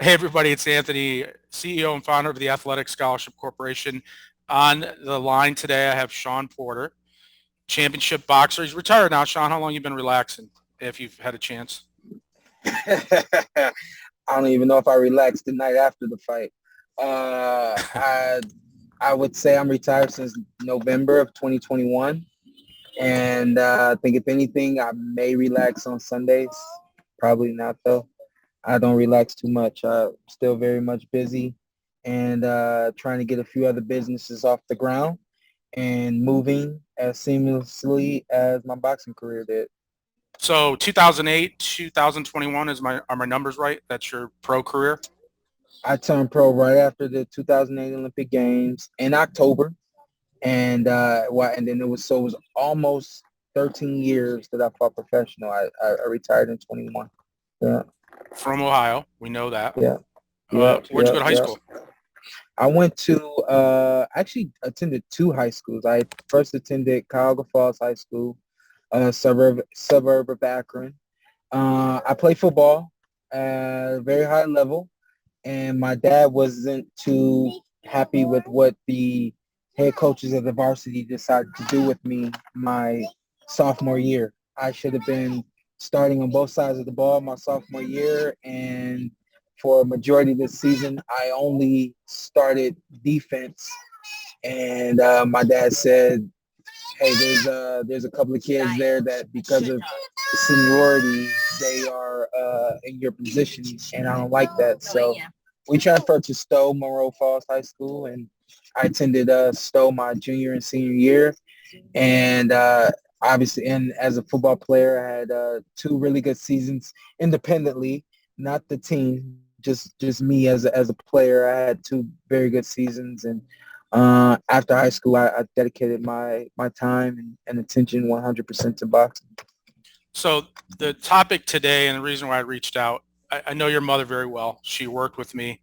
Hey, everybody, it's Anthony, CEO and founder of the Athletic Scholarship Corporation. On the line today, I have Shawn Porter, championship boxer. He's retired now. Shawn, how long you been relaxing, if you've had a chance? I don't even know if I relaxed the night after the fight. Uh, I I would say I'm retired since November of 2021, and I think if anything, I may relax on Sundays. Probably not though. I don't relax too much. I'm still very much busy, and trying to get a few other businesses off the ground and moving as seamlessly as my boxing career did. So 2008, 2021 are my numbers right? That's your pro career? I turned pro right after the 2008 Olympic Games in October, and then it was almost 13 years that I fought professional. I retired in 21. Yeah, From Ohio. We know that. yeah, yeah, Where'd you yeah, go to high yeah. school? I went to actually attended two high schools. I first attended Cuyahoga Falls High School, suburb of Akron. I played football at a very high level, and my dad wasn't too happy with what the head coaches of the varsity decided to do with me my sophomore year. I should have been starting on both sides of the ball my sophomore year, and for a majority of the season, I only started defense. And my dad said, "Hey, there's a couple of kids there that because of seniority, they are in your position, and I don't like that." So we transferred to Stowe Monroe Falls High School, and I attended Stowe my junior and senior year. And obviously, and as a football player, I had two really good seasons independently, not the team, just me as a player. I had two very good seasons, and after high school, I dedicated my time and attention 100% to boxing. So the topic today and the reason why I reached out, I know your mother very well. She worked with me,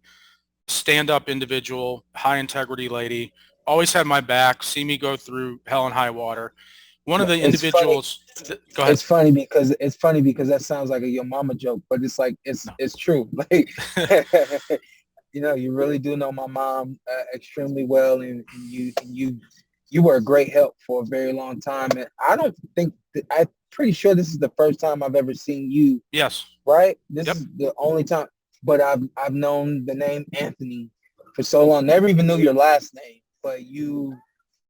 stand-up individual, high integrity lady, always had my back, see me go through hell and high water. One of the It's funny. individuals, go ahead. It's funny because that sounds like a your mama joke, but it's like No. it's true. Like you really do know my mom extremely well, and you were a great help for a very long time. And I don't think I'm pretty sure this is the first time I've ever seen you. Yes. Right? This Yep. is the only time. But I've known the name Anthony for so long. Never even knew your last name, but you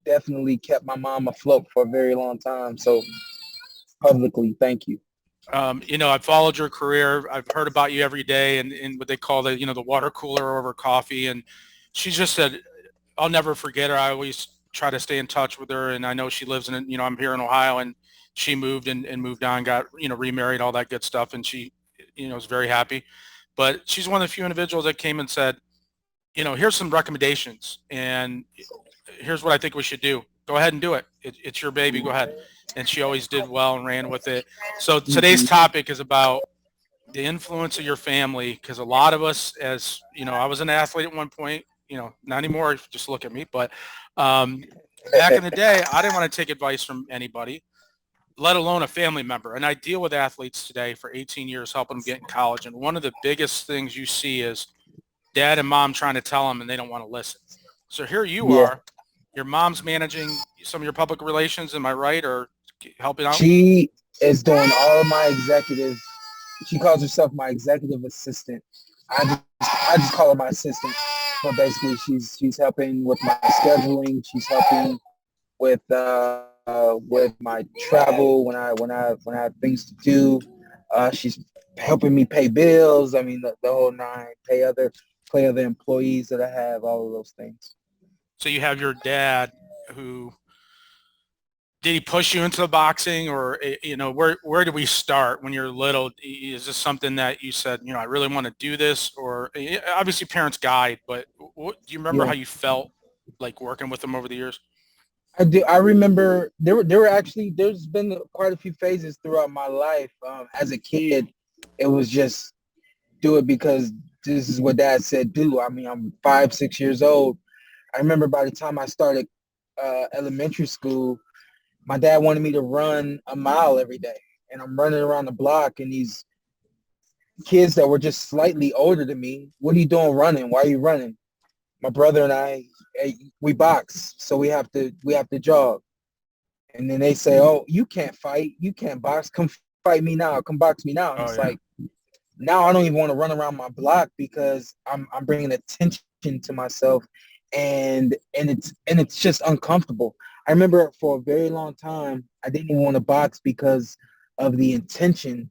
definitely kept my mom afloat for a very long time. So publicly, thank you. I've followed your career. I've heard about you every day and what they call the water cooler over coffee. And she just said, I'll never forget her. I always try to stay in touch with her. And I know she lives I'm here in Ohio, and she moved and moved on, got, remarried, all that good stuff. And she, was very happy. But she's one of the few individuals that came and said, here's some recommendations, and here's what I think we should do. Go ahead and do it. It's your baby. Go ahead. And she always did well and ran with it. So today's Mhm. topic is about the influence of your family, because a lot of us, as you know, I was an athlete at one point, not anymore, just look at me, but um, back in the day, I didn't want to take advice from anybody, let alone a family member. And I deal with athletes today for 18 years, helping them get in college. And one of the biggest things you see is dad and mom trying to tell them and they don't want to listen. So here you Yeah, are, your mom's managing some of your public relations, am I right, or helping out? she is doing all of my executive. She calls herself my executive assistant. I just call her my assistant, but basically she's helping with my scheduling. She's helping with my travel when I have things to do. She's helping me pay bills. I mean the whole nine. Pay other employees that I have. All of those things. So you have your dad who, did he push you into the boxing, or where do we start when you're little? Is this something that you said, I really want to do this, or obviously parents guide, but do you remember how Yeah, you felt like working with them over the years? I do. I remember there were actually there's been quite a few phases throughout my life. As a kid, it was just do it because this is what dad said do. I mean, I'm 5, 6 years old. I remember by the time I started elementary school, my dad wanted me to run a mile every day, and I'm running around the block, and kids that were just slightly older than me. What are you doing running? Why are you running? My brother and I, we box, so we have to jog. And then they say, oh, you can't fight. You can't box. Come fight me now. Come box me now. And Oh it's yeah. like, now I don't even want to run around my block because I'm bringing attention to myself, and it's just uncomfortable. I remember for a very long time I didn't even want to box because of the intention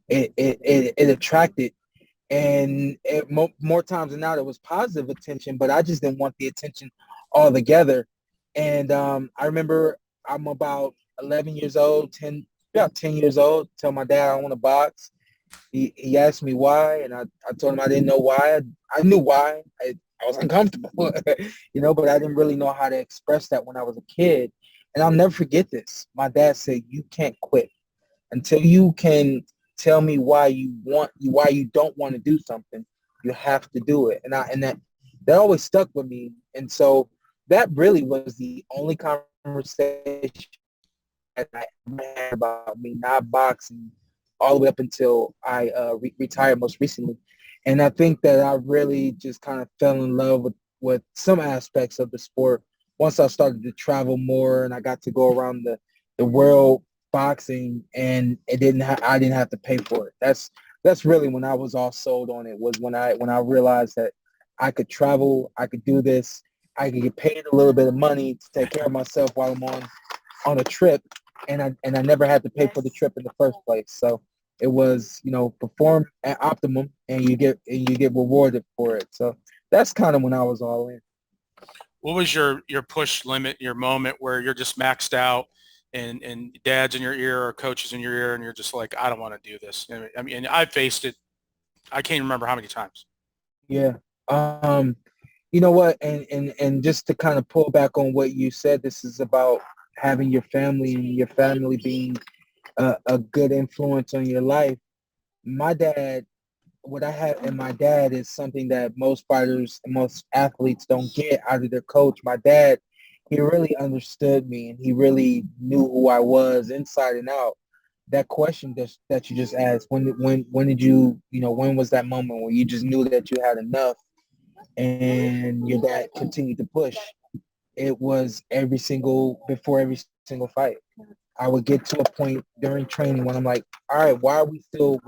it attracted, and more times than not it was positive attention, but I just didn't want the attention altogether. And I remember I'm about 11 years old, 10 about 10 years old, tell my dad I want to box. He asked me why, and I told him I didn't know why. I knew why. I was uncomfortable, but I didn't really know how to express that when I was a kid. And I'll never forget this. My dad said, you can't quit until you can tell me why you don't want to do something. You have to do it. And that always stuck with me. And so that really was the only conversation that I ever had about me not boxing all the way up until I retired most recently. And I think that I really just kind of fell in love with some aspects of the sport once I started to travel more and I got to go around the world boxing, and I didn't have to pay for it. That's really when I was all sold on it, was when I realized that I could travel, I could do this, I could get paid a little bit of money to take care of myself while I'm on a trip, and I never had to pay for the trip in the first place. So it was, perform at optimum, and you get rewarded for it. So that's kind of when I was all in. What was your push limit, your moment where you're just maxed out and dad's in your ear or coaches in your ear and you're just like, I don't want to do this. I mean, I faced it. I can't remember how many times. Yeah. You know what? And just to kind of pull back on what you said, this is about having your family and your family being a good influence on your life. My dad, what I have in my dad is something that most fighters and most athletes don't get out of their coach. My dad, he really understood me, and he really knew who I was inside and out. That question that you just asked, when did when was that moment where you just knew that you had enough and your dad continued to push? It was before every single fight. I would get to a point during training when I'm like, all right, why are we still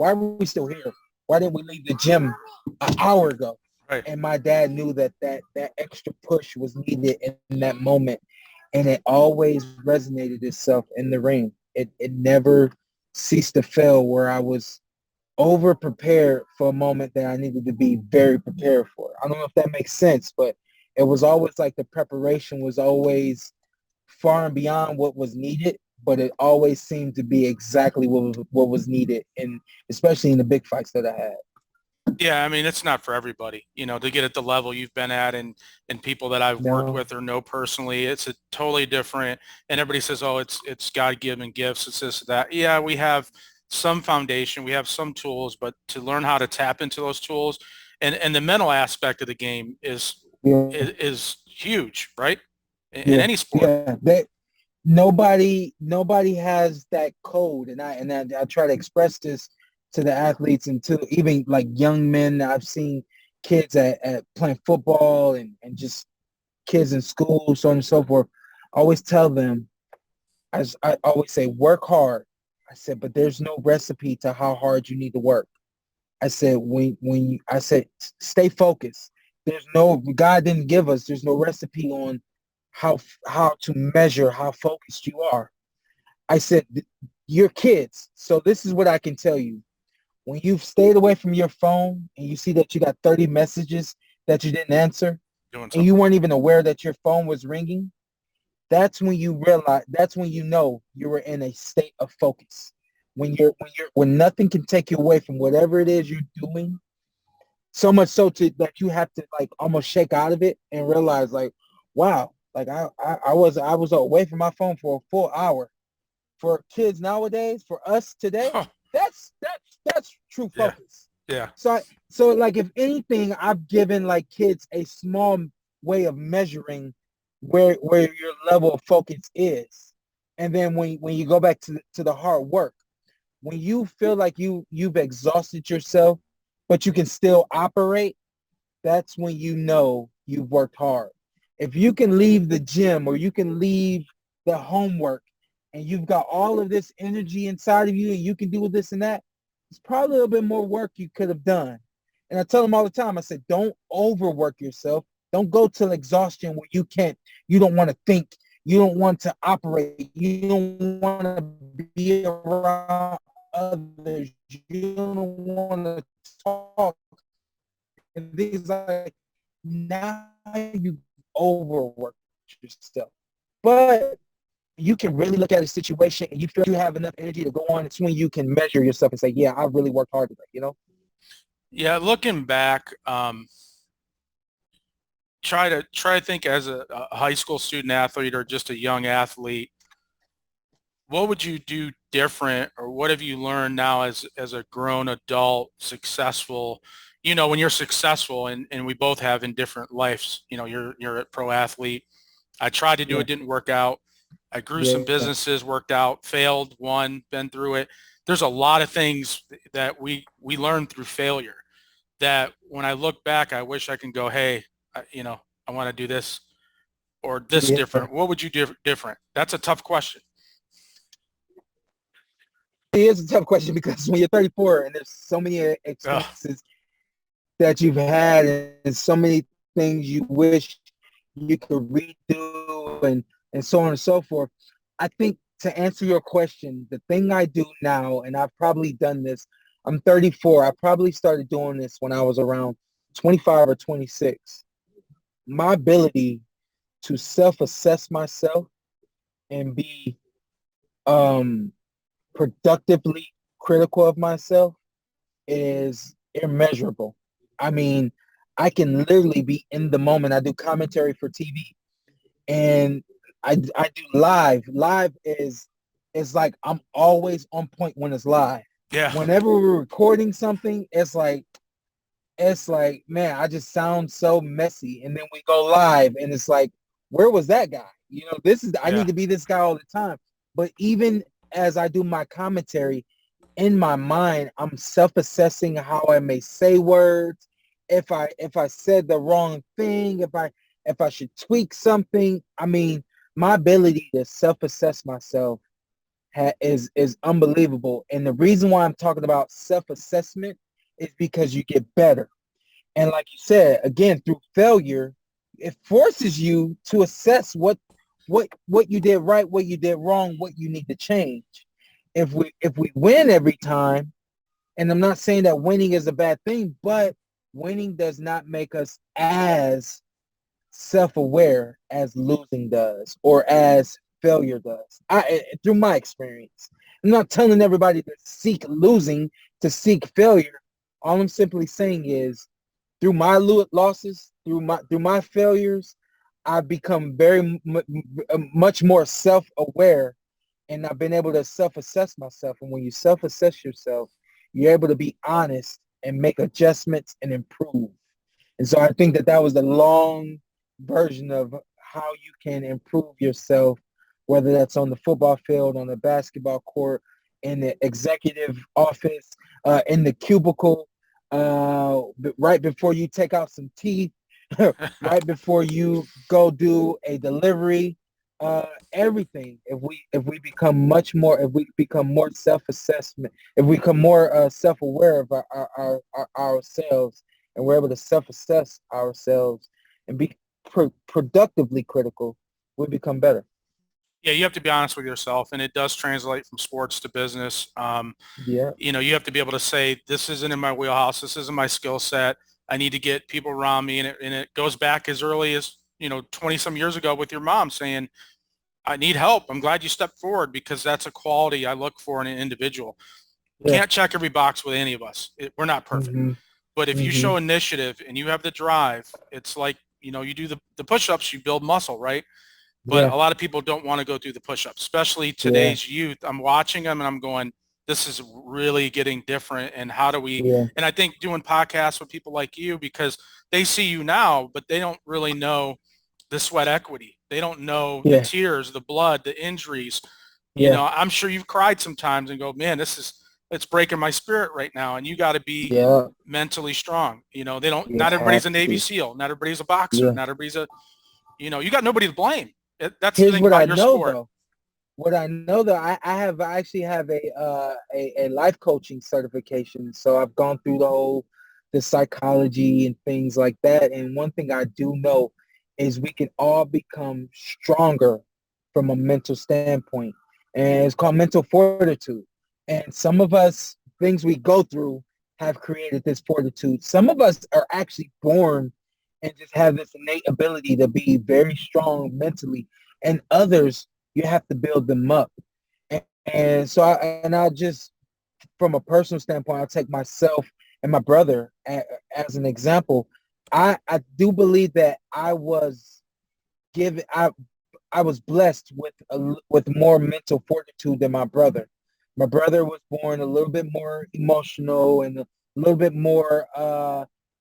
here? Why didn't we leave the gym an hour ago? Right. And my dad knew that extra push was needed in that moment. And it always resonated itself in the ring. It never ceased to fail, where I was over prepared for a moment that I needed to be very prepared for. I don't know if that makes sense, but it was always like the preparation was always far and beyond what was needed, but it always seemed to be exactly what was needed, and especially in the big fights that I had. Yeah, I mean, it's not for everybody, to get at the level you've been at and people that I've worked No, with or know personally, it's a totally different. And everybody says, oh, it's God-given gifts, it's this, that. Yeah, we have some foundation, we have some tools, but to learn how to tap into those tools and the mental aspect of the game is yeah, is huge, right? In yeah, any sport. yeah. That nobody has that code, and I try to express this to the athletes and to even like young men. I've seen kids at playing football and just kids in school, so on and so forth. I always tell them, as I always say, work hard. I said, but there's no recipe to how hard you need to work. I said, I said, stay focused. God didn't give us, there's no recipe on how to measure how focused you are. I said, you're kids. So this is what I can tell you. When you've stayed away from your phone and you see that you got 30 messages that you didn't answer, Doing and you something. weren't even aware that your phone was ringing, that's when you know you were in a state of focus. When nothing can take you away from whatever it is you're doing, so much so that you have to like almost shake out of it and realize like, wow, like I was away from my phone for a full hour. For kids nowadays, for us today, that's true Yeah. focus. Yeah. So like, if anything, I've given like kids a small way of measuring where your level of focus is. And then when you go back to the hard work, when you feel like you've exhausted yourself but you can still operate, that's when you know you've worked hard. If you can leave the gym or you can leave the homework and you've got all of this energy inside of you and you can do this and that, it's probably a little bit more work you could have done. And I tell them all the time, I said, don't overwork yourself. Don't go till exhaustion where you don't want to think, you don't want to operate, you don't want to be around others, you don't want to talk and things like now you overwork yourself. But you can really look at a situation and you feel you have enough energy to go on. It's when you can measure yourself and say, yeah, I really worked hard today, you know? Yeah, looking back, try to think as a high school student athlete or just a young athlete, what would you do different, or what have you learned now as a grown adult, successful? You know, when you're successful, and we both have in different lives. You know, you're a pro athlete. I tried to do Yeah. it, didn't work out. I grew some Yeah. businesses, worked out, failed, won, been through it. There's a lot of things that we learn through failure that when I look back, I wish I can go, hey, I want to do this or this Yeah. different. What would you do different? That's a tough question. It is a tough question because when you're 34 and there's so many Ugh. experiences that you've had and so many things you wish you could redo and so on and so forth. I think to answer your question, the thing I do now, and I've probably done this, I'm 34. I probably started doing this when I was around 25 or 26. My ability to self-assess myself and be um, productively critical of myself is immeasurable. I mean, I can literally be in the moment. I do commentary for TV and I do live. Live is like I'm always on point when it's live. Yeah. Whenever we're recording something, it's like, man, I just sound so messy. And then we go live and it's like, where was that guy? You know, I Yeah. need to be this guy all the time. But even as I do my commentary, in my mind, I'm self-assessing how I may say words, if I said the wrong thing, if I should tweak something. I mean, my ability to self-assess myself is unbelievable. And the reason why I'm talking about self-assessment is because you get better. And like you said, again, through failure, it forces you to assess what you did right, what you did wrong, what you need to change. If we win every time, and I'm not saying that winning is a bad thing, but winning does not make us as self-aware as losing does or as failure does. Through my experience, I'm not telling everybody to seek losing, to seek failure. All I'm simply saying is through my losses, through my failures, I've become much more self-aware, and I've been able to self-assess myself. And when you self-assess yourself, you're able to be honest and make adjustments and improve. And so I think that was the long version of how you can improve yourself, whether that's on the football field, on the basketball court, in the executive office, in the cubicle, right before you take out some teeth, right before you go do a delivery, everything. If we become more self-assessment, if we become more self-aware of ourselves, and we're able to self-assess ourselves and be productively critical, we become better. Yeah, you have to be honest with yourself, and it does translate from sports to business. Yeah, You have to be able to say, this isn't in my wheelhouse. This isn't my skill set. I need to get people around me. And it goes back as early as, 20 some years ago with your mom saying, I need help. I'm glad you stepped forward, because that's a quality I look for in an individual. yeah. Can't check every box with any of us. We're not perfect. Mm-hmm. But if you Mm-hmm. show initiative and you have the drive, it's like, you do the push-ups, you build muscle, right? But Yeah, a lot of people don't want to go through the push-ups, especially yeah, today's youth. I'm watching them and I'm going, this is really getting different. And how do we, yeah, and I think doing podcasts with people like you, because they see you now, but they don't really know the sweat equity. They don't know the yeah, tears, the blood, the injuries. yeah, I'm sure you've cried sometimes and go, man, it's breaking my spirit right now. And you got to be Yeah, mentally strong. You know, you not everybody's have a Navy to. SEAL. Not everybody's a boxer. Yeah. Not everybody's you got nobody to blame. That's the Here's thing what I about your know sport. though. What I know though, I actually have a life coaching certification. So I've gone through the psychology and things like that. And one thing I do know is we can all become stronger from a mental standpoint. And it's called mental fortitude. And some of us, things we go through have created this fortitude. Some of us are actually born and just have this innate ability to be very strong mentally. And others, you have to build them up. And so I'll just, from a personal standpoint, I'll take myself and my brother as an example. I do believe that given I was blessed with more mental fortitude than my brother. My brother was born a little bit more emotional and a little bit more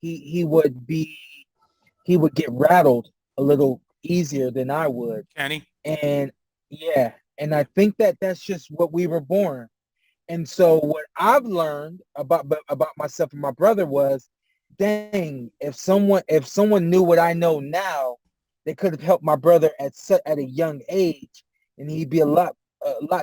he would be he would get rattled a little easier than I would. Kenny. And yeah, and I think that that's just what we were born. And so what I've learned about myself and my brother was, dang, if someone knew what I know now, they could have helped my brother at a young age, and he'd be a lot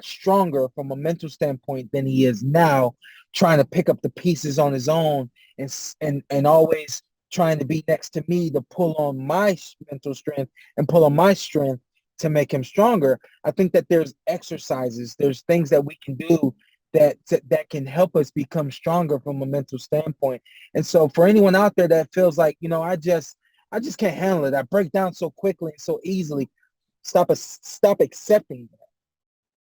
stronger from a mental standpoint than he is now, trying to pick up the pieces on his own and always trying to be next to me to pull on my mental strength and pull on my strength to make him stronger. I think that there's exercises, there's things that we can do that can help us become stronger from a mental standpoint. And so for anyone out there that feels like, I just can't handle it, I break down so quickly and so easily, stop accepting that.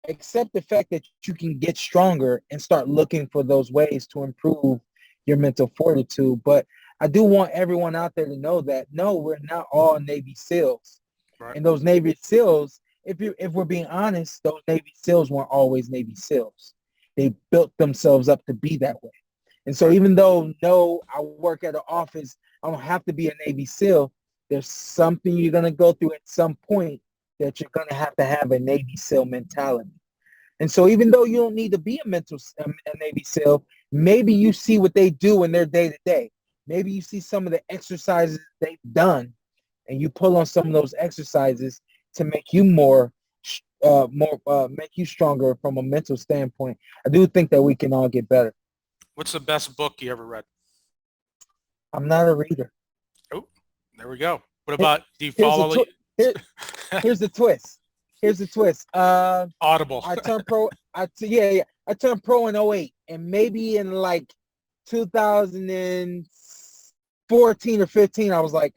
Accept the fact that you can get stronger and start looking for those ways to improve your mental fortitude. But I do want everyone out there to know that no, we're not all Navy SEALs. Right. And those Navy SEALs, if we're being honest, those Navy SEALs weren't always Navy SEALs. They built themselves up to be that way. And so even though, no, I work at an office, I don't have to be a Navy SEAL, there's something you're going to go through at some point that you're going to have a Navy SEAL mentality. And so even though you don't need to be a Navy SEAL, maybe you see what they do in their day-to-day. Maybe you see some of the exercises they've done, and you pull on some of those exercises to make you make you stronger from a mental standpoint. I do think that we can all get better. What's the best book you ever read? I'm not a reader. Oh, there we go. What about, do you Here's follow? here's the twist. Here's the twist. Audible. I turned pro. Yeah. I turned pro in '08, and maybe in like 2014 or 15, I was like,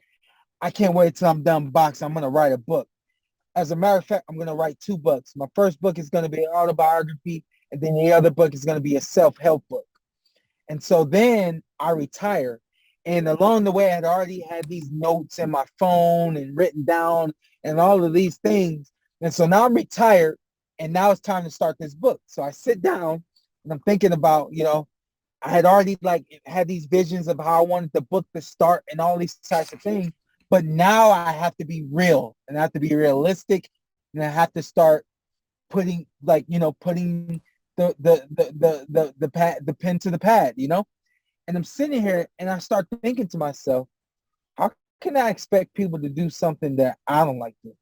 I can't wait till I'm done boxing. I'm gonna write a book. As a matter of fact, I'm gonna write 2 books. My first book is gonna be an autobiography, and then the other book is gonna be a self-help book. And so then I retired. And along the way, I had already had these notes in my phone and written down and all of these things. And so now I'm retired, and now it's time to start this book. So I sit down and I'm thinking about, I had already had these visions of how I wanted the book to start and all these types of things. But now I have to be real, and I have to be realistic, and I have to start putting putting the pen to the pad, And I'm sitting here and I start thinking to myself, how can I expect people to do something that I don't like to do?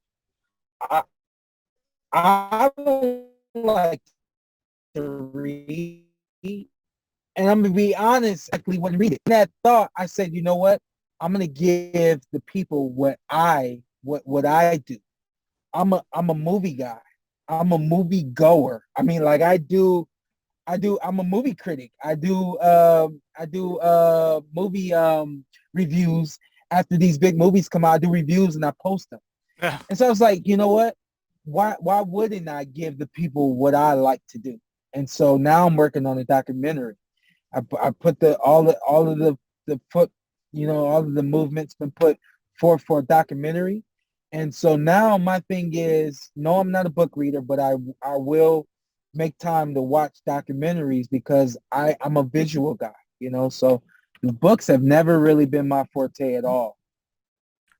I don't like to read. And I'm going to be honest, actually, when I read it. In that thought, I said, you know what? I'm going to give the people what I do. I'm a movie guy. I'm a movie goer. I mean, like I'm a movie critic. I do movie reviews after these big movies come out. I do reviews and I post them. Yeah. And so I was like, you know what? Why wouldn't I give the people what I like to do? And so now I'm working on a documentary. I put all of the movements been put forth for a documentary. And so now my thing is, no, I'm not a book reader, but I will make time to watch documentaries because I'm a visual guy, so the books have never really been my forte at all.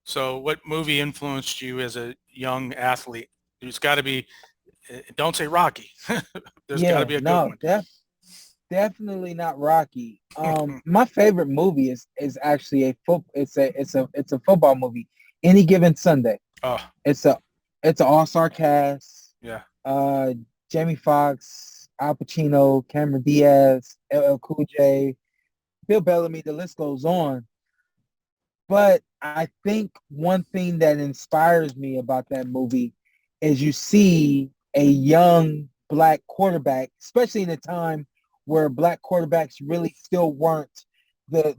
So what movie influenced you as a young athlete? There's got to be, don't say Rocky. There's got to be a good one. Definitely not Rocky. My favorite movie is actually it's a football movie. Any Given Sunday. Oh, It's a it's an all-star cast. yeah. Uh, Jamie Foxx, Al Pacino, Cameron Diaz, LL Cool J, Bill Bellamy. The list goes on. But I think one thing that inspires me about that movie is you see a young black quarterback, especially in a time where black quarterbacks really still weren't the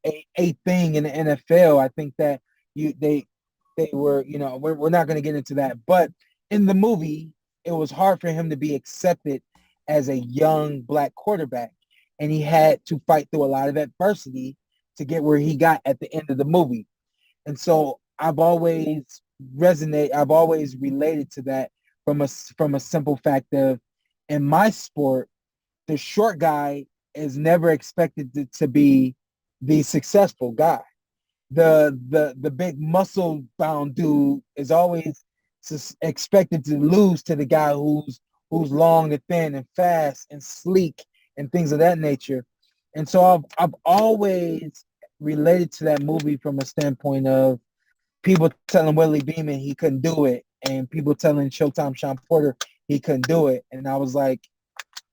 a thing in the NFL. I think that you they were, we're not going to get into that, but in the movie, it was hard for him to be accepted as a young black quarterback, and he had to fight through a lot of adversity to get where he got at the end of the movie. And so I've always related to that from a simple fact of, in my sport, the short guy is never expected to be the successful guy. The big muscle bound dude is always expected to lose to the guy who's long and thin and fast and sleek and things of that nature. And so I've always related to that movie from a standpoint of people telling Willie Beeman he couldn't do it, and people telling Showtime Sean Porter he couldn't do it. And I was like,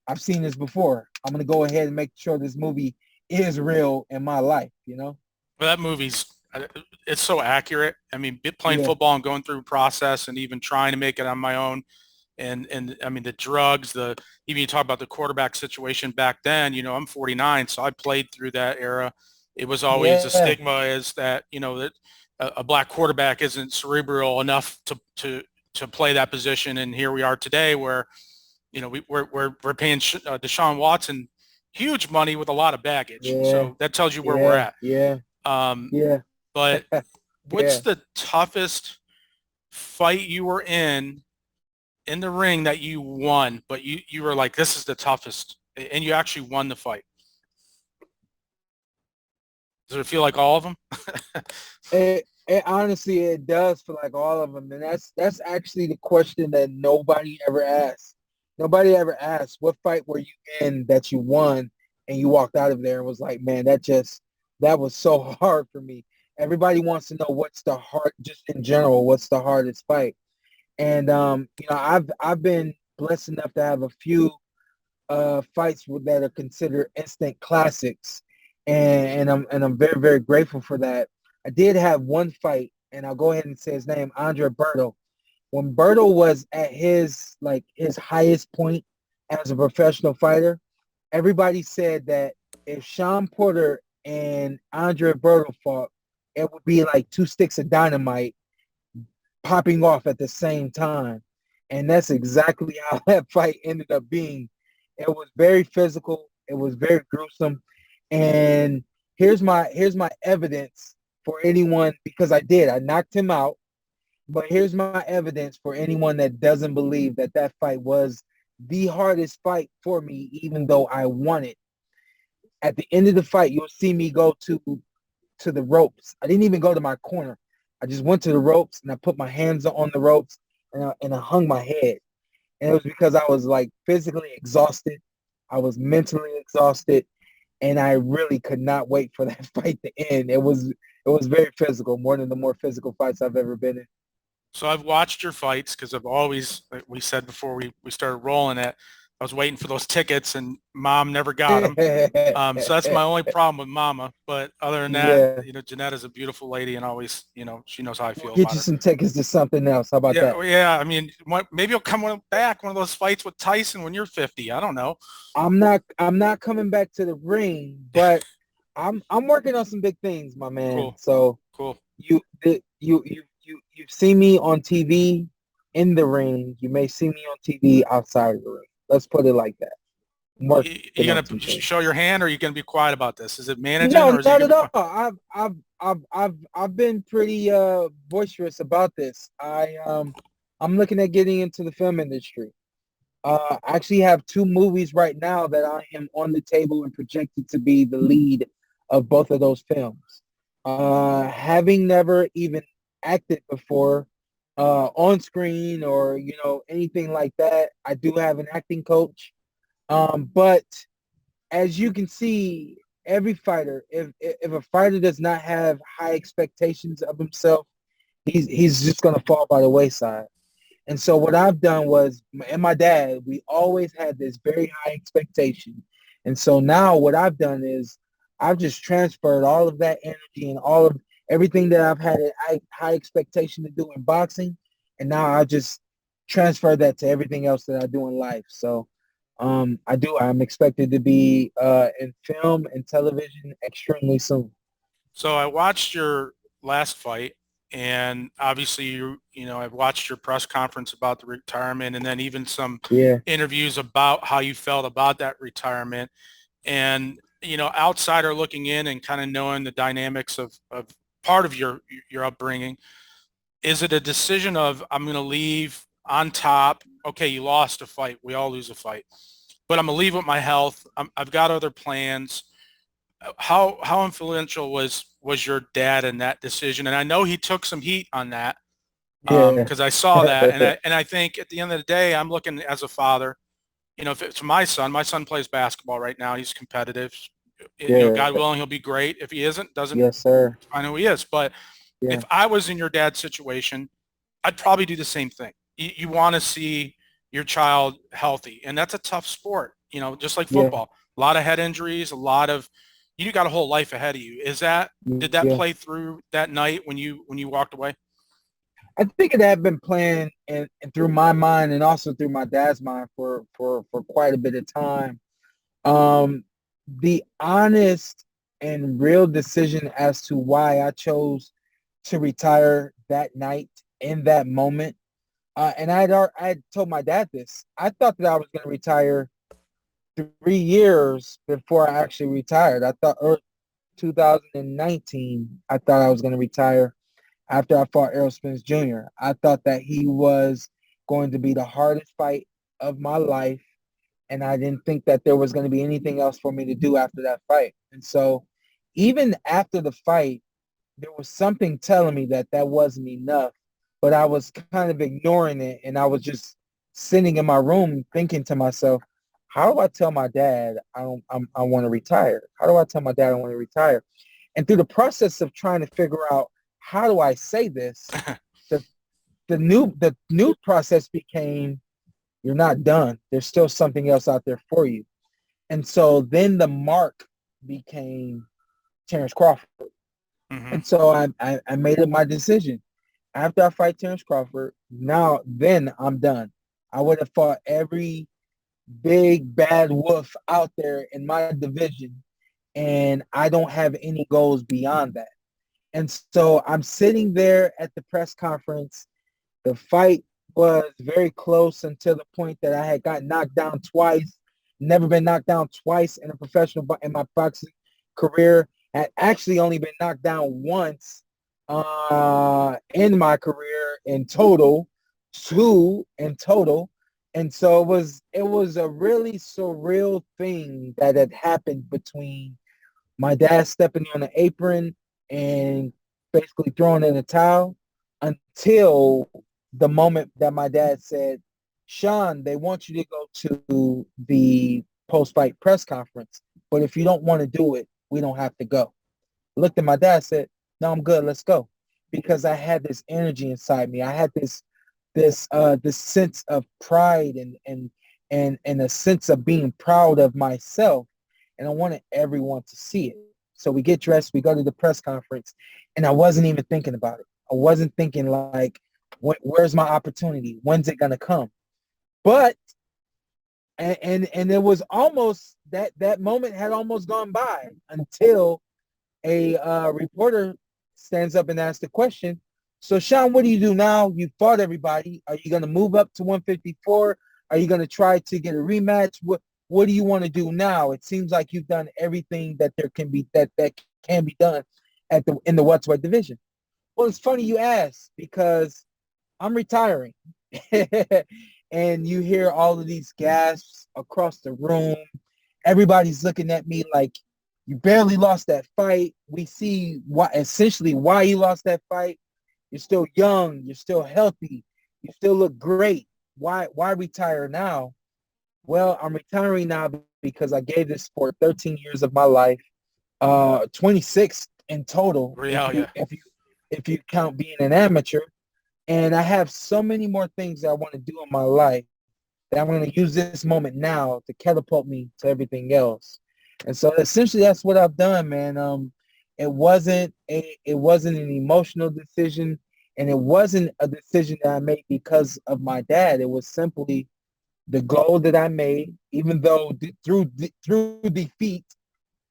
I've seen this before. I'm gonna go ahead and make sure this movie is real in my life. Well, that movie's it's so accurate. I mean, playing Yeah, football and going through a process and even trying to make it on my own. And I mean, the drugs, even you talk about the quarterback situation back then, I'm 49, so I played through that era. It was always a yeah, stigma is that, that a black quarterback isn't cerebral enough to play that position. And here we are today where, we're paying Deshaun Watson huge money with a lot of baggage. yeah, So that tells you where we're yeah, at. yeah, Um, yeah, but what's yeah. the toughest fight you were in the ring that you won, but you were like, this is the toughest, and you actually won the fight? Does it feel like all of them? It honestly it does feel like all of them, and that's actually the question that nobody ever asks. Nobody ever asks, what fight were you in that you won and you walked out of there and was like, man, that was so hard for me. Everybody wants to know what's the hard, just in general, what's the hardest fight. And I've been blessed enough to have a few fights that are considered instant classics, and I'm very very grateful for that. I did have one fight, and I'll go ahead and say his name, Andre Berto. When Berto was at his highest point as a professional fighter, everybody said that if Sean Porter and Andre Berto fought, it would be like two sticks of dynamite popping off at the same time. And that's exactly how that fight ended up being. It was very physical. It was very gruesome. And here's my evidence for anyone, because I knocked him out. But here's my evidence for anyone that doesn't believe that that fight was the hardest fight for me, even though I won it. At the end of the fight, you'll see me go to the ropes. I didn't even go to my corner. I just went to the ropes and I put my hands on the ropes, and I hung my head. And it was because I was like physically exhausted. I was mentally exhausted, and I really could not wait for that fight to end. It was very physical, more than the more physical fights I've ever been So I've watched your fights because I've always, like we said before we started rolling it, I was waiting for those tickets and mom never got them. in. So that's my only problem with mama. But other than that, Yeah. Jeanetta's a beautiful lady and always, she knows how I We'll feel get about you her. some tickets to something else. How about Yeah, that? well, yeah. I mean, maybe you'll come back one of those fights with Tyson when you're 50. I don't know. I'm not coming back to the ring, but I'm working on some big things, my man. Cool, So cool. you've seen me on TV in the ring. You may see me on TV outside of the ring. Let's put it like that. I'm working You on gonna some things. show your hand, or are you gonna be quiet about this? Is it managing, No, or is he not gonna at be all. quiet? I've been pretty boisterous about this. I'm looking at getting into the film industry. I actually have two movies right now that I am on the table and projected to be the lead of both of those films. Having never even acted before on screen or anything like that, I do have an acting coach. But as you can see, every fighter, if a fighter does not have high expectations of himself, he's just gonna fall by the wayside. And so what I've done was, and my dad, we always had this very high expectation. And so now what I've done is I've just transferred all of that energy and all of everything that I've had a high expectation to do in boxing. And now I just transfer that to everything else that I do in life. So I'm expected to be in film and television extremely soon. So I watched your last fight, and obviously I've watched your press conference about the retirement, and then even some Yeah. interviews about how you felt about that retirement. And outsider looking in and kind of knowing the dynamics of part of your upbringing, is it a decision of, I'm going to leave on top? Okay, you lost a fight. We all lose a fight, but I'm going to leave with my health. I've got other plans. How influential was your dad in that decision? And I know he took some heat on that, Yeah. because I saw that, and I think at the end of the day, I'm looking as a father. If it's my son plays basketball right now. He's competitive. Yeah. God willing, he'll be great. If he isn't, doesn't, Yes, sir. I know he is. But Yeah. if I was in your dad's situation, I'd probably do the same thing. You want to see your child healthy, and that's a tough sport. Just like Yeah. football, a lot of head injuries, you got a whole life ahead of you. Did that Yeah. play through that night when you walked away? I think it had been playing and through my mind and also through my dad's mind for quite a bit of time. The honest and real decision as to why I chose to retire that night in that moment, and I had told my dad this. I thought that I was going to retire 3 years before I actually retired. I thought 2019, I thought I was going to retire after I fought Errol Spence Jr. I thought that he was going to be the hardest fight of my life, and I didn't think that there was going to be anything else for me to do after that fight. And so even after the fight, there was something telling me that that wasn't enough, but I was kind of ignoring it, and I was just sitting in my room thinking to myself, how do I tell my dad I want to retire? How do I tell my dad I want to retire? And through the process of trying to figure out how do I say this, the new process became, you're not done. There's still something else out there for you. And so then the mark became Terrence Crawford. Mm-hmm. And so I made it my decision. After I fight Terrence Crawford, then I'm done. I would have fought every big bad wolf out there in my division, and I don't have any goals beyond that. And so I'm sitting there at the press conference. The fight was very close until the point that I had got knocked down twice. Never been knocked down twice in in my boxing career. Had actually only been knocked down once in my career in total, two in total. And so it was a really surreal thing that had happened between my dad stepping on the apron and basically throwing in a towel until the moment that my dad said, Shawn, they want you to go to the post-fight press conference, but if you don't want to do it, we don't have to go. I looked at my dad, said, no, I'm good, let's go. Because I had this energy inside me. I had this sense of pride and a sense of being proud of myself. And I wanted everyone to see it. So we get dressed, we go to the press conference, and I wasn't even thinking about it. I wasn't thinking like, where's my opportunity? When's it going to come? But, and it was almost, that moment had almost gone by until a reporter stands up and asks the question, so Shawn, what do you do now? You fought everybody. Are you going to move up to 154? Are you going to try to get a rematch? What do you want to do now? It seems like you've done everything that there can be that can be done in the welterweight division. Well, it's funny you ask because I'm retiring. And you hear all of these gasps across the room. Everybody's looking at me like, you barely lost that fight. We see why you lost that fight. You're still young. You're still healthy. You still look great. Why retire now? Well, I'm retiring now because I gave this sport 13 years of my life, 26 in total Yeah, yeah. if you count being an amateur. And I have so many more things that I want to do in my life that I'm going to use this moment now to catapult me to everything else. And so essentially that's what I've done, man. It wasn't an emotional decision, and it wasn't a decision that I made because of my dad. It was simply the goal that I made, even though through defeat,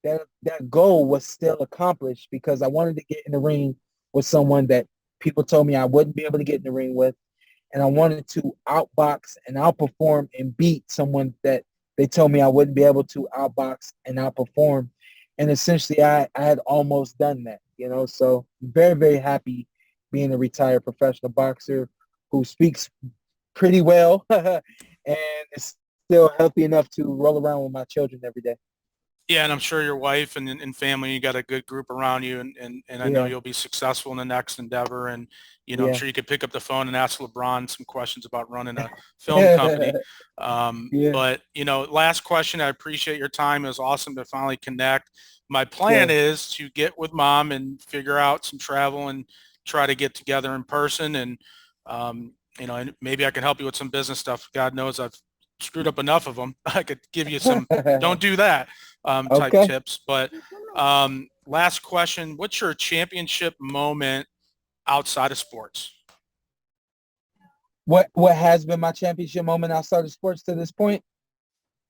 that goal was still accomplished because I wanted to get in the ring with someone that people told me I wouldn't be able to get in the ring with, and I wanted to outbox and outperform and beat someone that they told me I wouldn't be able to outbox and outperform. And essentially, I had almost done that, you know. So very, very happy being a retired professional boxer who speaks pretty well and is still healthy enough to roll around with my children every day. Yeah, and I'm sure your wife and family, you got a good group around you, and I know Yeah, you'll be successful in the next endeavor. And I'm yeah, sure you could pick up the phone and ask LeBron some questions about running a film company. yeah, But last question. I appreciate your time. It was awesome to finally connect. My plan sure. is to get with mom and figure out some travel and try to get together in person. And and maybe I can help you with some business stuff. God knows I've screwed up enough of them. I could give you some. Don't do that type Okay. tips. But last question, what's your championship moment outside of sports? What has been my championship moment outside of sports to this point?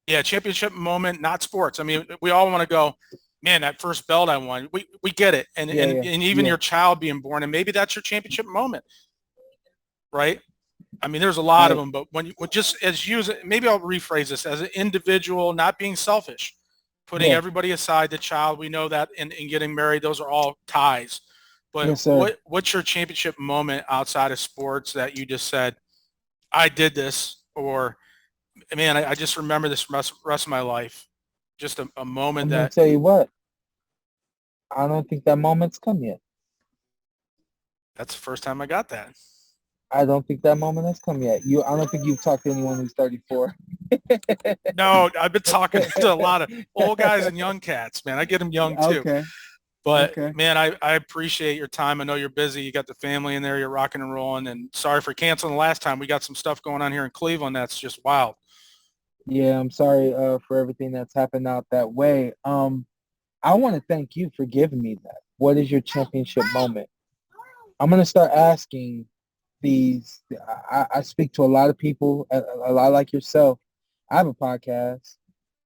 Yeah, championship moment, not sports. I mean, we all want to go, man, that first belt I won. We get it. And, Yeah, and yeah, and even yeah, your child being born, and maybe that's your championship moment, right? I mean, there's a lot of I them, but when you just as you, maybe I'll rephrase this as an individual, not being selfish, putting yeah, everybody aside, the child, we know that in getting married, those are all ties. But yes, sir. what's your championship moment outside of sports that you just said, I did this, or man, I just remember this rest of my life. Just a moment I'm gonna that tell you what. I don't think that moment's come yet. that's the first time I got that. I don't think that moment has come yet. I don't think you've talked to anyone who's 34. No, I've been talking to a lot of old guys and young cats, man. I get them young too. Okay, But okay. man, I appreciate your time. I know you're busy. You got the family in there. You're rocking and rolling. And sorry for canceling the last time. We got some stuff going on here in Cleveland that's just wild. Yeah, I'm sorry for everything that's happened out that way. I want to thank you for giving me that. What is your championship moment? I'm gonna start asking these. I speak to a lot of people, a lot like yourself. I have a podcast,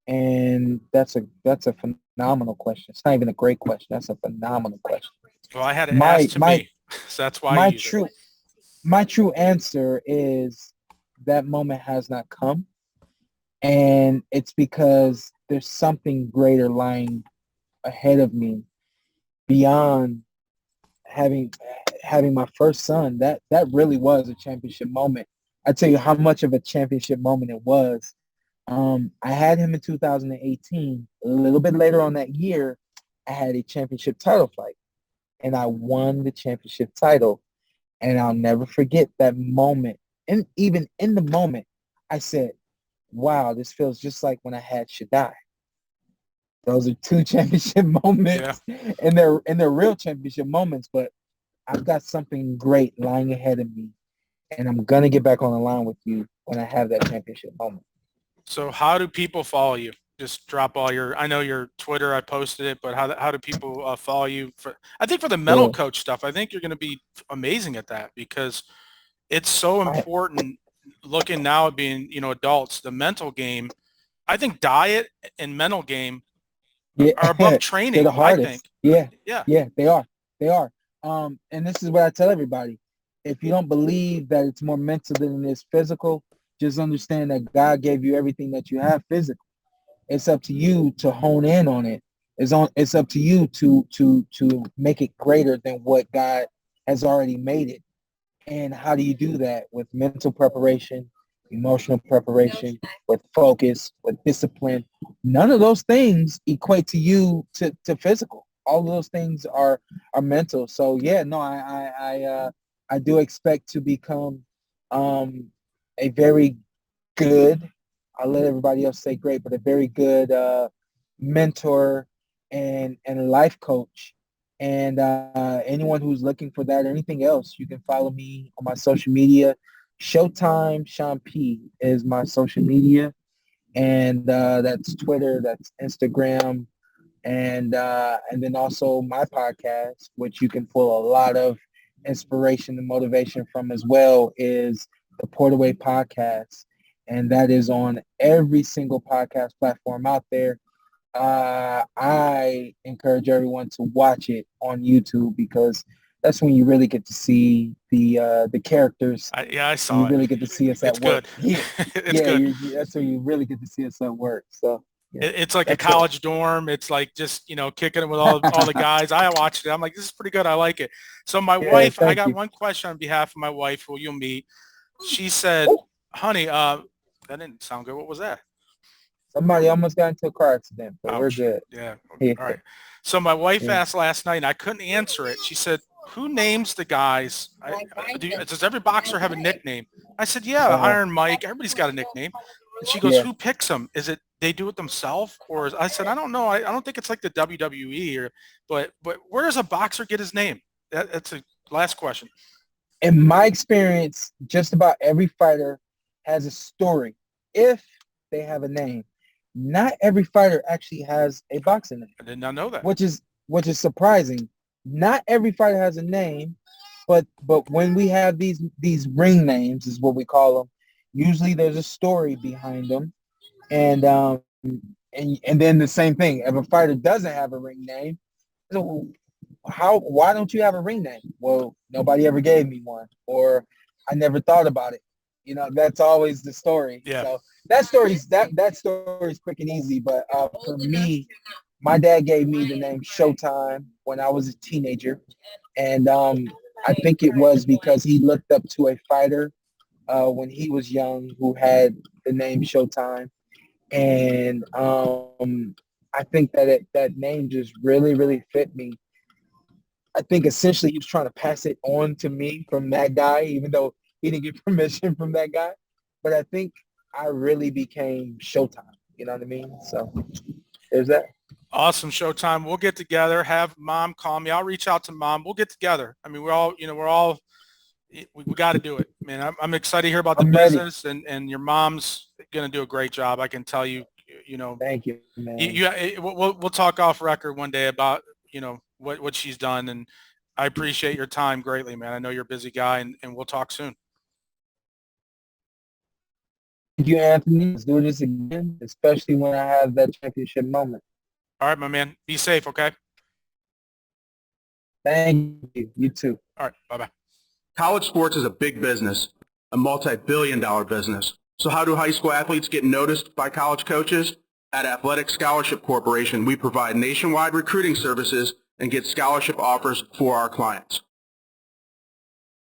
and that's a phenomenal question. It's not even a great question. That's a phenomenal question. Well, I had it My asked to my me, so that's why I my use it. true my true answer is that moment has not come, and it's because there's something greater lying ahead of me beyond having having my first son. That really was a championship moment. I tell you how much of a championship moment it was. I had him in 2018. A little bit later on that year, I had a championship title fight, and I won the championship title. And I'll never forget that moment. And even in the moment, I said, "Wow, this feels just like when I had Shaddai." Those are two championship Yeah. moments, and they're real championship moments. But I've got something great lying ahead of me, and I'm gonna get back on the line with you when I have that championship moment. So how do people follow you? Just drop all your, I know your Twitter, I posted it, but how do people follow you? I think for the mental Sure. coach stuff, I think you're going to be amazing at that because it's so I important looking now at being, adults, the mental game. I think diet and mental game Yeah, are above they're the training, I think. hardest. Yeah, Yeah. yeah, they are. They are. And this is what I tell everybody. If you don't believe that it's more mental than it is physical, just understand that God gave you everything that you have physically. It's up to you to hone in on it. It's up to you to make it greater than what God has already made it. And how do you do that? With mental preparation, emotional preparation, with focus, with discipline. None of those things equate to you to physical. All of those things are mental. So yeah, no, I do expect to become a very good, I'll let everybody else say great, but a very good mentor and a life coach. And anyone who's looking for that or anything else, you can follow me on my social media. Showtime Shawn P is my social media. And that's Twitter, that's Instagram, and then also my podcast, which you can pull a lot of inspiration and motivation from as well, is the Portaway Podcast, and that is on every single podcast platform out there. I encourage everyone to watch it on YouTube because that's when you really get to see the characters. I saw you it. really get to see us It's at work. good. Yeah, It's good. that's when you really get to see us at work. So yeah, It's like a that's it. college dorm. It's like just, kicking it with all the guys. I watched it. I'm like, this is pretty good. I like it. So my Yeah, wife, I thank got you. one question on behalf of my wife who you'll meet. She said, Oh, honey, that didn't sound good. What was that? somebody almost got into a car accident, but we're Ouch. good. Yeah. Yeah, All right. So my wife yeah. asked last night, and I couldn't answer it. She said, who names the guys? Does every boxer have a nickname? I said, yeah, Uh-huh. Iron Mike. Everybody's got a nickname. And she goes, Yeah. who picks them? Is it they do it themselves? Or I said, I don't know. I don't think it's like the WWE but where does a boxer get his name? That's a last question. In my experience, just about every fighter has a story if they have a name. Not every fighter actually has a boxing name, I did not know that. which is surprising. Not every fighter has a name, but when we have these ring names is what we call them. Usually there's a story behind them, and and then the same thing. If a fighter doesn't have a ring name, so why don't you have a ring name? Well, nobody ever gave me one, or I never thought about it. That's always the story. Yeah. So that story's quick and easy. But for me, my dad gave me the name Showtime when I was a teenager, and I think it was because he looked up to a fighter when he was young who had the name Showtime, and I think that name just really, really fit me. I think essentially he was trying to pass it on to me from that guy, even though he didn't get permission from that guy. But I think I really became Showtime. You know what I mean? So there's that. Awesome. Showtime. We'll get together. Have mom call me. I'll reach out to mom. We'll get together. I mean, we got to do it, man. I'm excited to hear about the I'm ready. business, and your mom's going to do a great job. I can tell you, Thank you, man. we'll talk off record one day about, what she's done. And I appreciate your time greatly, man. I know you're a busy guy, and we'll talk soon. Thank you, Anthony. Let's do this again, especially when I have that championship moment. All right, my man. Be safe, okay? Thank you. You too. All right. Bye-bye. College sports is a big business, a multi-billion-dollar business. So how do high school athletes get noticed by college coaches? At Athletic Scholarship Corporation, we provide nationwide recruiting services and get scholarship offers for our clients.